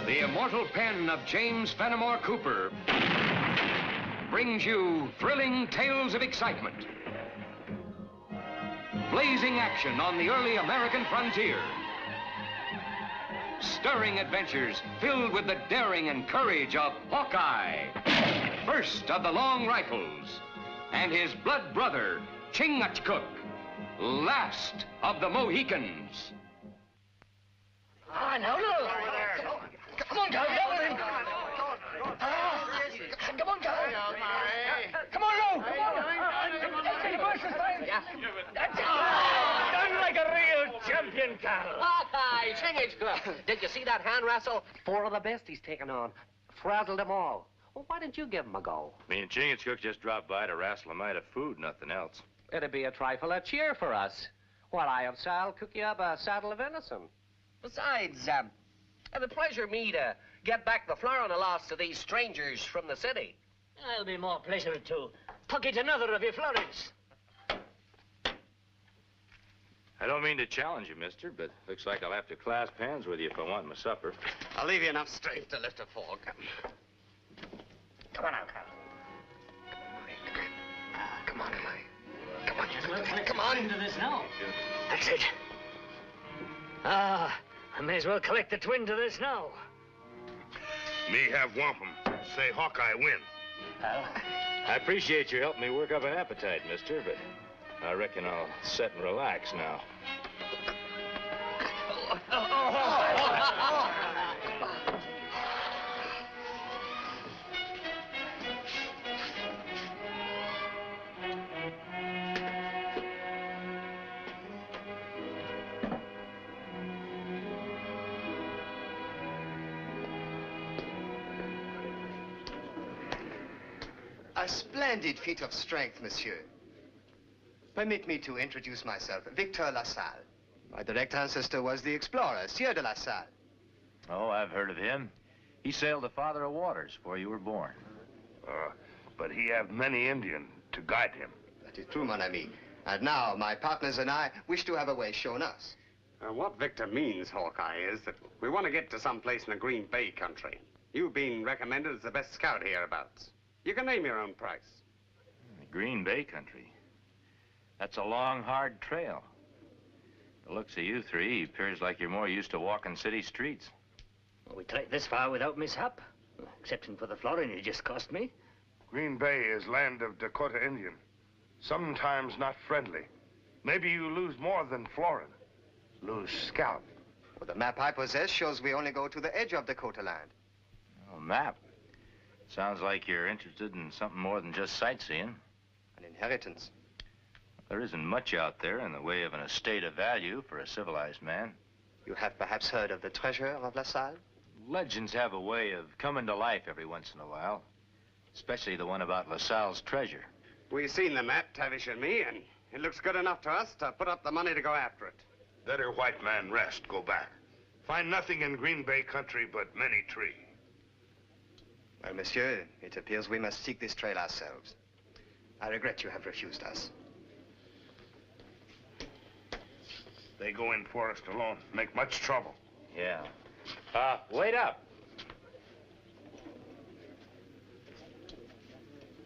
The immortal pen of James Fenimore Cooper brings you thrilling tales of excitement, blazing action on the early American frontier, stirring adventures filled with the daring and courage of Hawkeye, first of the Long Rifles, and his blood brother, Chingachgook, last of the Mohicans. Ah, now look! Come on, Carl, down with him! Come on, Carl! Come on, Lou! Come on! That's it! Done like a real champion, Carl! Hawkeye, Chingachgook! Did you see that hand wrestle? 4 of the best he's taken on. Frazzled them all. Well, why didn't you give him a go? Me and Chingachgook just dropped by to wrestle a mite of food, nothing else. It'd be a trifle of cheer for us. While I have Salle cook you up a saddle of venison. Besides, it'd pleasure me to get back the Florida loss to these strangers from the city. It'll be more pleasure to pocket another of your florins. I don't mean to challenge you, mister, but looks like I'll have to clasp hands with you if I want my supper. I'll leave you enough strength to lift a fork. Come on now, Carl. Come on, Mike. Come on, you. Come on. Into this now. That's it. I may as well collect the twin to this now. Me have wampum. Say Hawkeye win. I appreciate your helping me work up an appetite, mister, but I reckon I'll sit and relax now. A splendid feat of strength, monsieur. Permit me to introduce myself, Victor LaSalle. My direct ancestor was the explorer, Sieur de La Salle. Oh, I've heard of him. He sailed the Father of Waters before you were born. But he have many Indian to guide him. That is true, mon ami. And now, my partners and I wish to have a way shown us. What Victor means, Hawkeye, is that we want to get to some place in the Green Bay country. You've been recommended as the best scout hereabouts. You can name your own price. The Green Bay country. That's a long, hard trail. The looks of you three, it appears like you're more used to walking city streets. Well, we trekked this far without mishap, excepting for the florin you just cost me. Green Bay is land of Dakota Indian. Sometimes not friendly. Maybe you lose more than florin. Lose scalp. Well, the map I possess shows we only go to the edge of Dakota land. Oh, map. Sounds like you're interested in something more than just sightseeing. An inheritance. There isn't much out there in the way of an estate of value for a civilized man. You have perhaps heard of the treasure of La Salle? Legends have a way of coming to life every once in a while. Especially the one about La Salle's treasure. We've seen the map, Tavish and me, and it looks good enough to us to put up the money to go after it. Let her white man rest, go back. Find nothing in Green Bay country but many tree. Well, monsieur, it appears we must seek this trail ourselves. I regret you have refused us. They go in forest alone, make much trouble. Yeah. Wait up.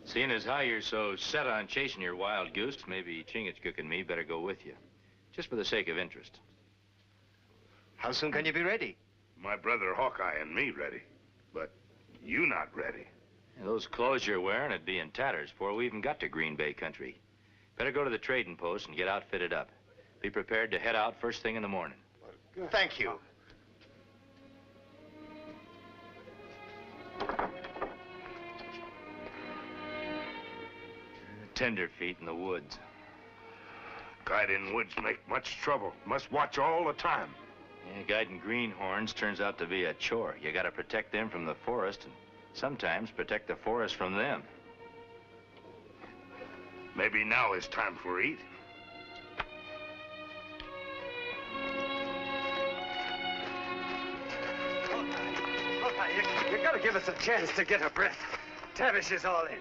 Seeing as how you're so set on chasing your wild goose, maybe Chingachgook and me better go with you. Just for the sake of interest. How soon can you be ready? My brother Hawkeye and me ready, but you not ready. Those clothes you're wearing would be in tatters before we even got to Green Bay country. Better go to the trading post and get outfitted up. Be prepared to head out first thing in the morning. Thank you. Tenderfeet in the woods. Guiding woods make much trouble. Must watch all the time. Yeah, guiding greenhorns turns out to be a chore. You gotta protect them from the forest and sometimes protect the forest from them. Maybe now is time for eat. You gotta give us a chance to get a breath. Tavish is all in.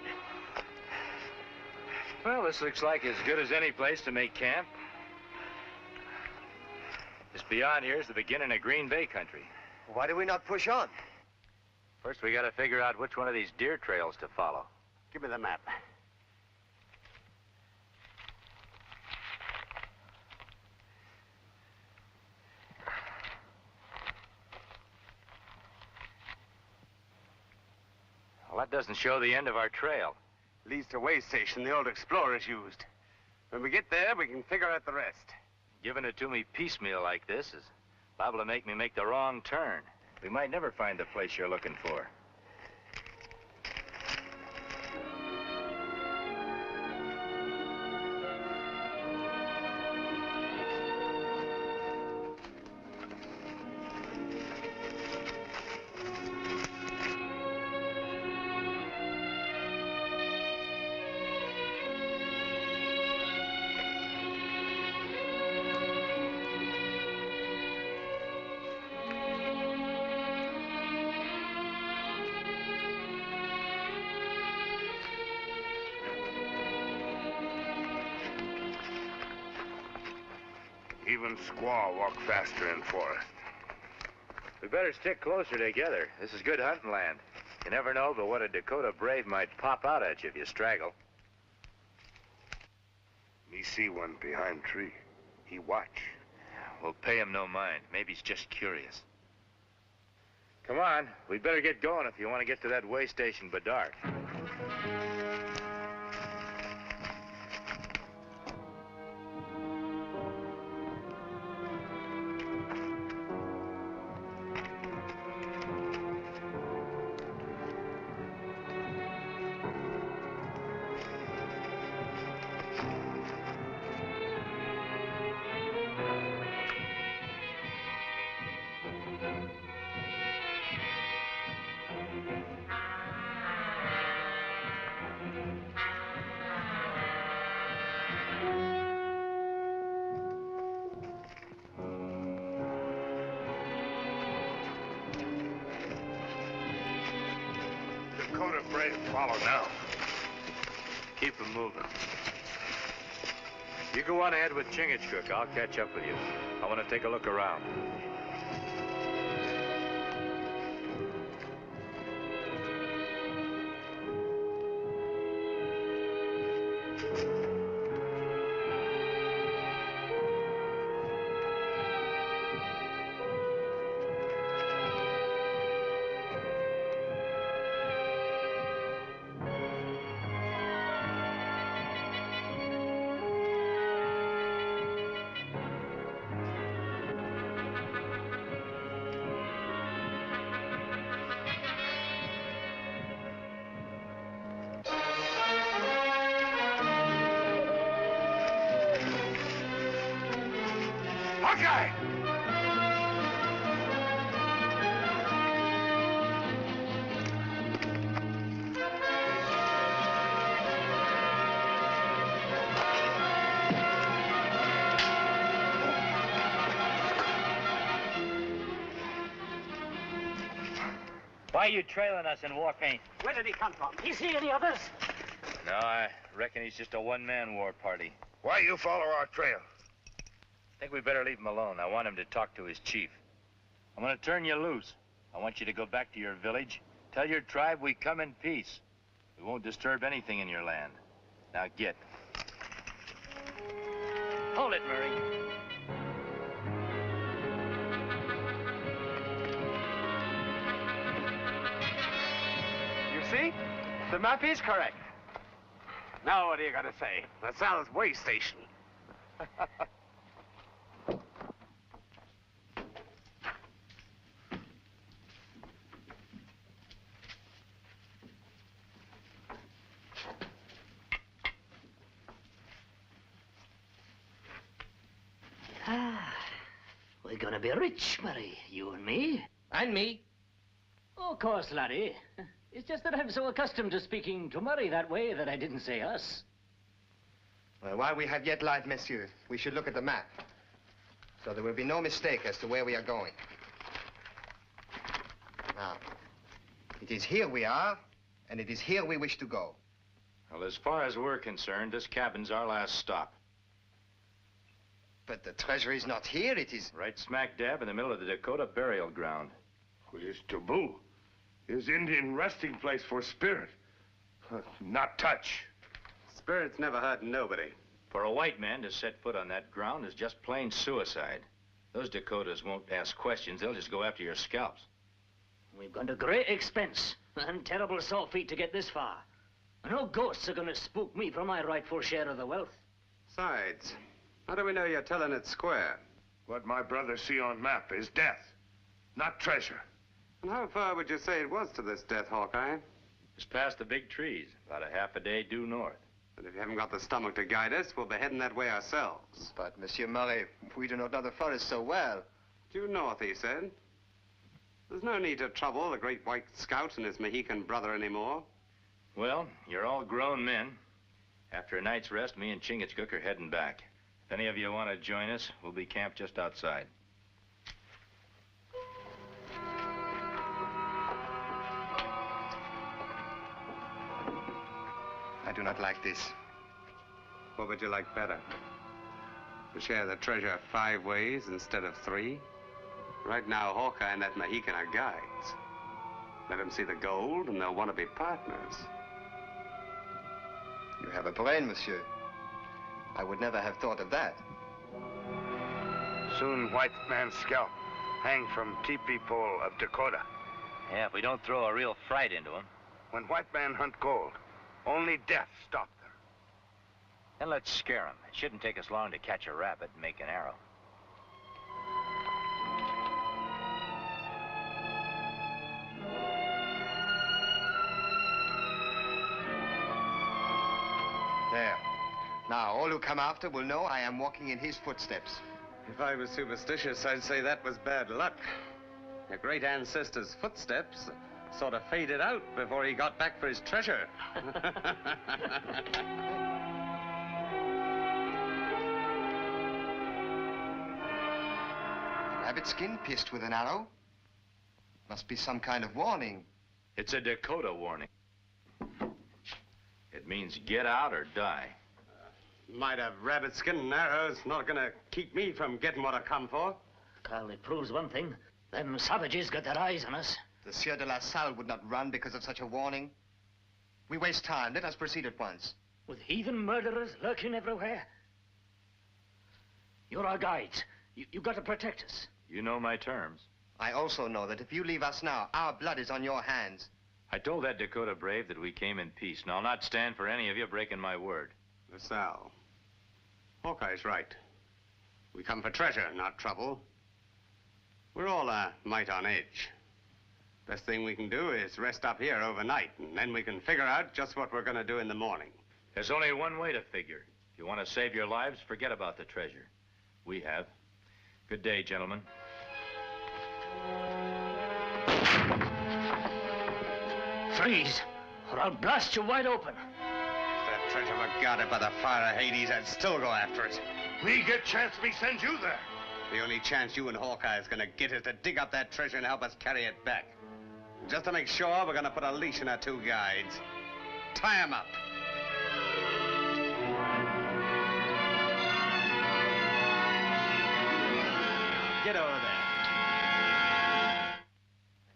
Well, this looks like as good as any place to make camp. This Just beyond here is the beginning of Green Bay country. Why do we not push on? First, we gotta figure out which one of these deer trails to follow. Give me the map. Well, that doesn't show the end of our trail. Leads to a way station the old explorers used. When we get there, we can figure out the rest. Giving it to me piecemeal like this is liable to make me make the wrong turn. We might never find the place you're looking for. Even squaw walk faster in forest. We better stick closer together. This is good hunting land. You never know but what a Dakota brave might pop out at you if you straggle. Me see one behind tree. He watch. We'll pay him no mind. Maybe he's just curious. Come on. We'd better get going if you want to get to that way station by dark. Dakota brave follow now. Keep him moving. You go on ahead with Chingachgook. I'll catch up with you. I want to take a look around. Hawkeye! Why are you trailing us in war paint? Where did he come from? You see any others? No, I reckon he's just a one-man war party. Why you follow our trail? I think we better leave him alone. I want him to talk to his chief. I'm going to turn you loose. I want you to go back to your village. Tell your tribe we come in peace. We won't disturb anything in your land. Now get. Hold it, Murray. You see? The map is correct. Now what are you gonna say? LaSalle's way station. We're gonna be rich, Murray, you and me. And me. Oh, of course, laddie. It's just that I'm so accustomed to speaking to Murray that way that I didn't say us. Well, while we have yet light, monsieur, we should look at the map. So there will be no mistake as to where we are going. Now, it is here we are, and it is here we wish to go. Well, as far as we're concerned, this cabin's our last stop. But the treasure is not here, it is... Right smack dab in the middle of the Dakota burial ground. Well, his taboo. His Indian resting place for spirit. Not touch. Spirits never hurt nobody. For a white man to set foot on that ground is just plain suicide. Those Dakotas won't ask questions. They'll just go after your scalps. We've gone to great expense and terrible sore feet to get this far. No ghosts are going to spook me for my rightful share of the wealth. Besides, how do we know you're telling it square? What my brothers see on map is death, not treasure. And how far would you say it was to this death, Hawkeye? Just past the big trees, about a half a day due north. But if you haven't got the stomach to guide us, we'll be heading that way ourselves. But, Monsieur Murray, we do not know the forest so well. Due north, he said. There's no need to trouble the great white scout and his Mohican brother anymore. Well, you're all grown men. After a night's rest, me and Chingachgook are heading back. If any of you want to join us, we'll be camped just outside. I do not like this. What would you like better? To share the treasure 5 ways instead of 3? Right now, Hawkeye and that Mohican are guides. Let them see the gold, and they'll want to be partners. You have a brain, monsieur. I would never have thought of that. Soon white man's scalp hang from teepee pole of Dakota. Yeah, if we don't throw a real fright into them. When white man hunt gold, only death stop them. Then let's scare them. It shouldn't take us long to catch a rabbit and make an arrow. There. Now, all who come after will know I am walking in his footsteps. If I was superstitious, I'd say that was bad luck. Your great ancestor's footsteps sort of faded out before he got back for his treasure. Rabbit skin pierced with an arrow? Must be some kind of warning. It's a Dakota warning. It means get out or die. Might have rabbit skin and arrows not gonna keep me from getting what I come for. Carl, it proves one thing. Them savages got their eyes on us. The Sieur de la Salle would not run because of such a warning. We waste time. Let us proceed at once. With heathen murderers lurking everywhere. You're our guides. You've got to protect us. You know my terms. I also know that if you leave us now, our blood is on your hands. I told that Dakota brave that we came in peace, and I'll not stand for any of you breaking my word. Salle, Hawkeye's right. We come for treasure, not trouble. We're all a mite on edge. Best thing we can do is rest up here overnight, and then we can figure out just what we're gonna do in the morning. There's only one way to figure. If you want to save your lives, forget about the treasure. We have. Good day, gentlemen. Freeze, or I'll blast you wide open. If that treasure were guarded by the fire of Hades, I'd still go after it. We get chance we send you there. The only chance you and Hawkeye is gonna get is to dig up that treasure and help us carry it back. Just to make sure, we're gonna put a leash on our 2 guides. Tie 'em up. Get over there.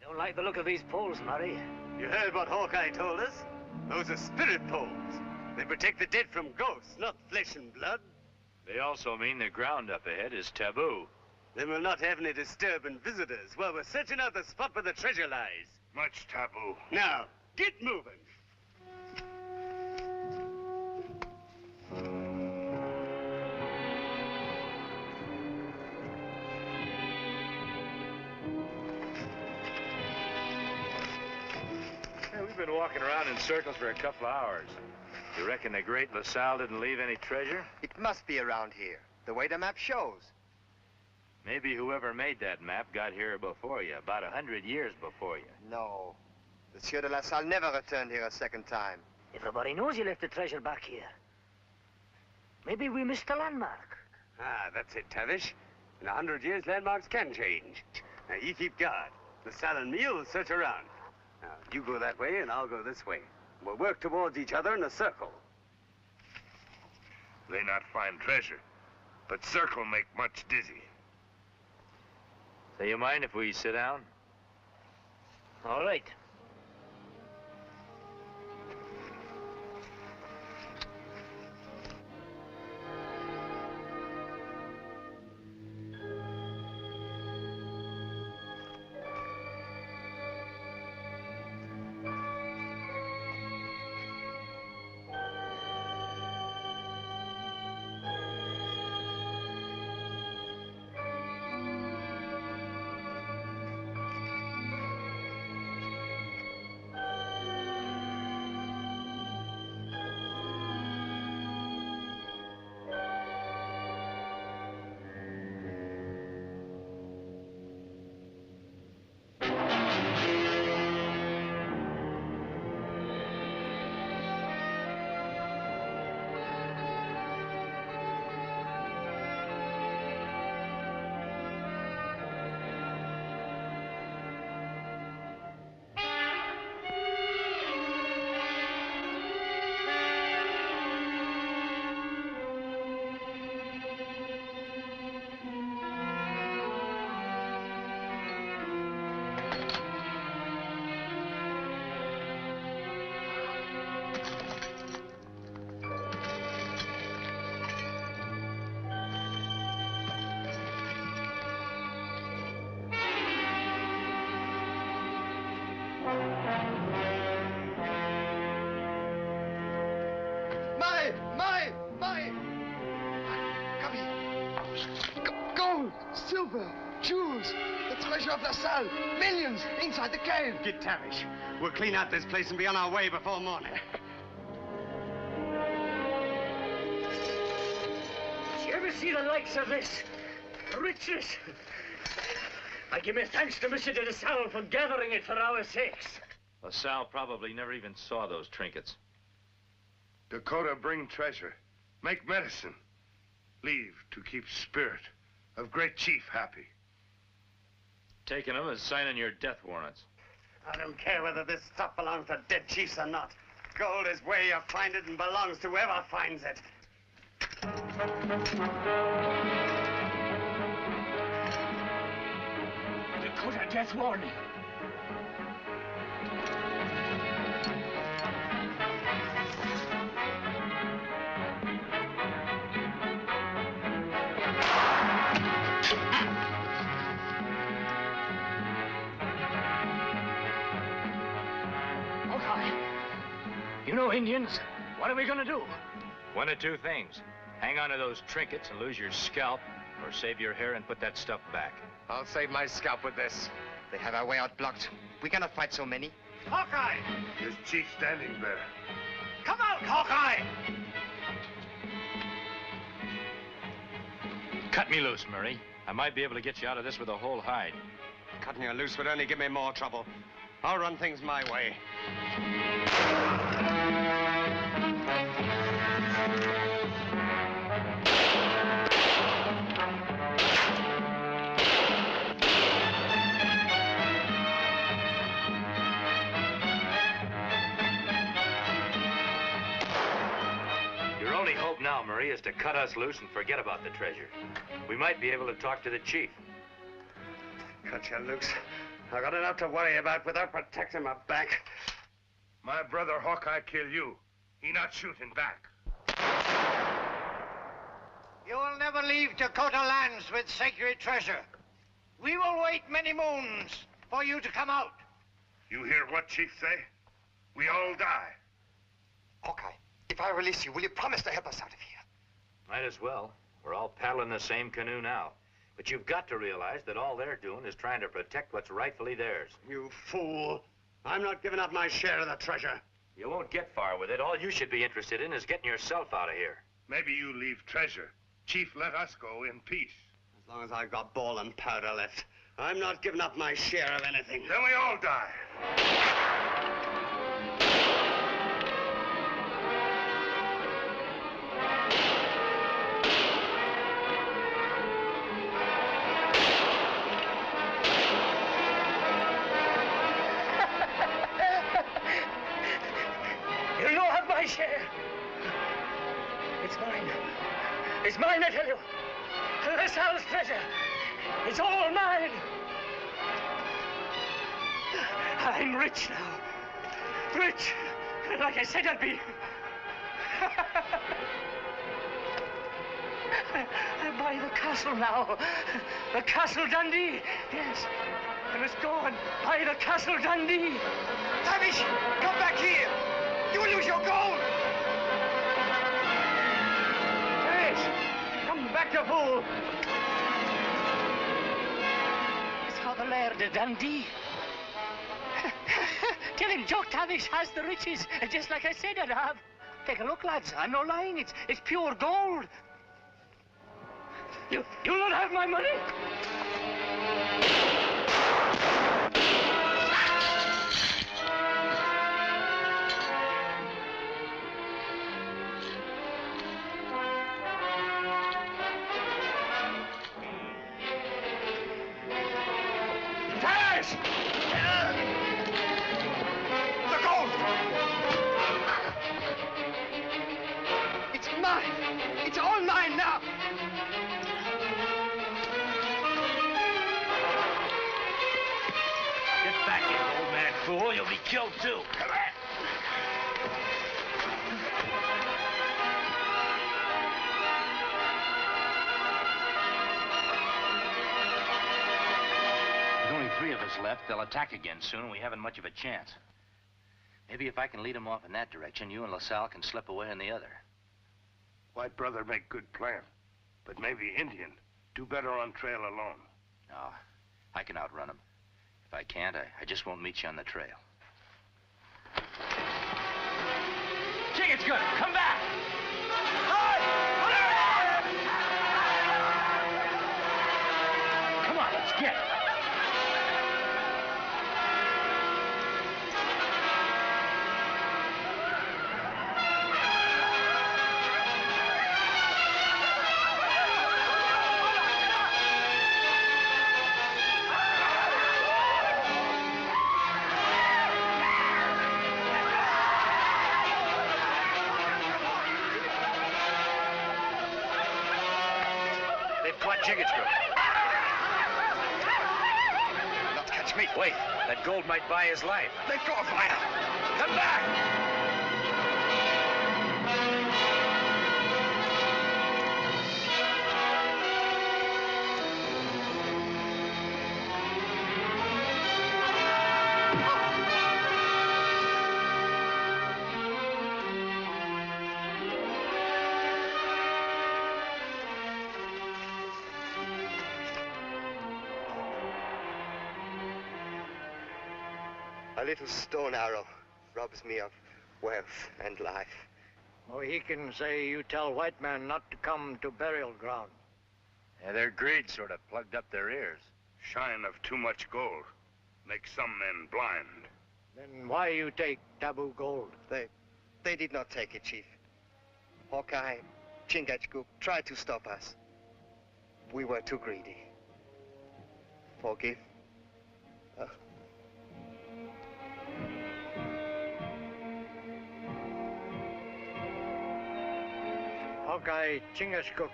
I don't like the look of these poles, Murray. You heard what Hawkeye told us? Those are spirit poles. They protect the dead from ghosts, not flesh and blood. They also mean the ground up ahead is taboo. Then we'll not have any disturbing visitors while we're searching out the spot where the treasure lies. Much taboo. Now, get moving. We've been walking around in circles for a couple of hours. You reckon the great LaSalle didn't leave any treasure? It must be around here, the way the map shows. Maybe whoever made that map got here before you, about 100 years before you. No. The Sieur de la Salle never returned here a second time. Everybody knows you left the treasure back here. Maybe we missed the landmark. Ah, that's it, Tavish. In 100 years, landmarks can change. Now, you keep guard. The Salle and me will search around. Now, you go that way, and I'll go this way. We'll work towards each other in a circle. They not find treasure. but circle make much dizzy. So you mind if we sit down? All right. Come here. Gold, silver, jewels, the treasure of Salle, millions inside the cave. Get Tavish. We'll clean out this place and be on our way before morning. Did you ever see the likes of this? Riches. I give me thanks to Monsieur de Salle for gathering it for our sakes. LaSalle probably never even saw those trinkets. Dakota bring treasure, make medicine, leave to keep spirit of great chief happy. Taking them is signing your death warrants. I don't care whether this stuff belongs to dead chiefs or not. Gold is where you find it and belongs to whoever finds it. Dakota death warning. Hawkeye, you know Indians. What are we gonna do? One of two things. Hang on to those trinkets and lose your scalp, or save your hair and put that stuff back. I'll save my scalp with this. They have our way out blocked. We cannot fight so many. Hawkeye! There's chief standing there. Come out, Hawkeye! Cut me loose, Murray. I might be able to get you out of this with a whole hide. Cutting you loose would only give me more trouble. I'll run things my way. Your only hope now, Murray, is to cut us loose and forget about the treasure. We might be able to talk to the chief. Cut you loose. I got enough to worry about without protecting my back. My brother Hawkeye kill you. He not shooting back. You will never leave Dakota lands with sacred treasure. We will wait many moons for you to come out. You hear what chief say? We all die. Hawkeye, if I release you, will you promise to help us out of here? Might as well. We're all paddling the same canoe now. But you've got to realize that all they're doing is trying to protect what's rightfully theirs. You fool. I'm not giving up my share of the treasure. You won't get far with it. All you should be interested in is getting yourself out of here. Maybe you leave treasure. Chief, let us go in peace. As long as I've got ball and powder left, I'm not giving up my share of anything. Then we all die. You'll not have my share. It's mine. It's mine, I tell you. Salle's treasure. It's all mine. I'm rich now. Rich. Like I said I'd be. I buy the castle now. The Castle Dundee. Yes. I must go and buy the Castle Dundee. Tavish, come back here. You will lose your gold. Tavish, come back, you fool. It's for the Laird of Dundee. Killing Jock Tavish has the riches, just like I said I'd have. Take a look, lads. I'm not lying. It's pure gold. You'll not have my money. Tash! The gold! It's mine. It's all mine now. Get back here, old man fool. You'll be killed too. Come on. There's only 3 of us left. They'll attack again soon, and we haven't much of a chance. Maybe if I can lead them off in that direction, you and LaSalle can slip away in the other. White brother make good plan. But maybe Indian do better on trail alone. No, I can outrun them. If I can't, I just won't meet you on the trail. King, it's good. Come back. Come on, let's get it. Not catch me. Wait, that gold might buy his life. Let go of fire! Come back! A little stone arrow robs me of wealth and life. Mohicans say you tell white men not to come to burial ground. Yeah, their greed sort of plugged up their ears. Shine of too much gold makes some men blind. Then why you take taboo gold? They did not take it, Chief. Hawkeye, Chingachgook tried to stop us. We were too greedy. Forgive. Hawkeye, Chingachgook,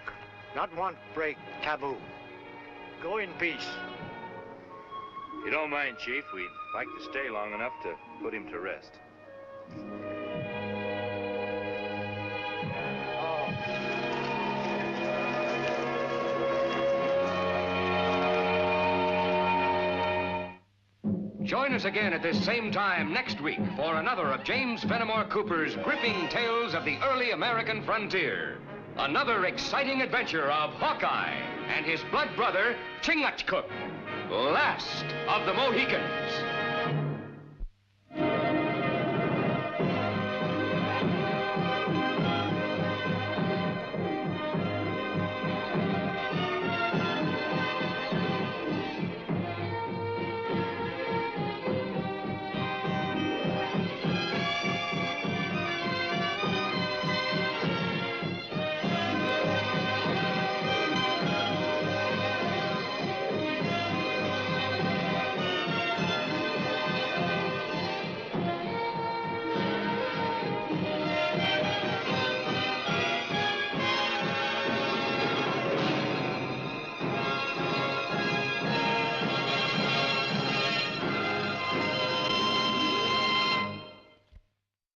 not want break taboo. Go in peace. If you don't mind, Chief, we'd like to stay long enough to put him to rest. Join us again at this same time next week for another of James Fenimore Cooper's gripping tales of the early American frontier. Another exciting adventure of Hawkeye and his blood brother, Chingachgook, last of the Mohicans.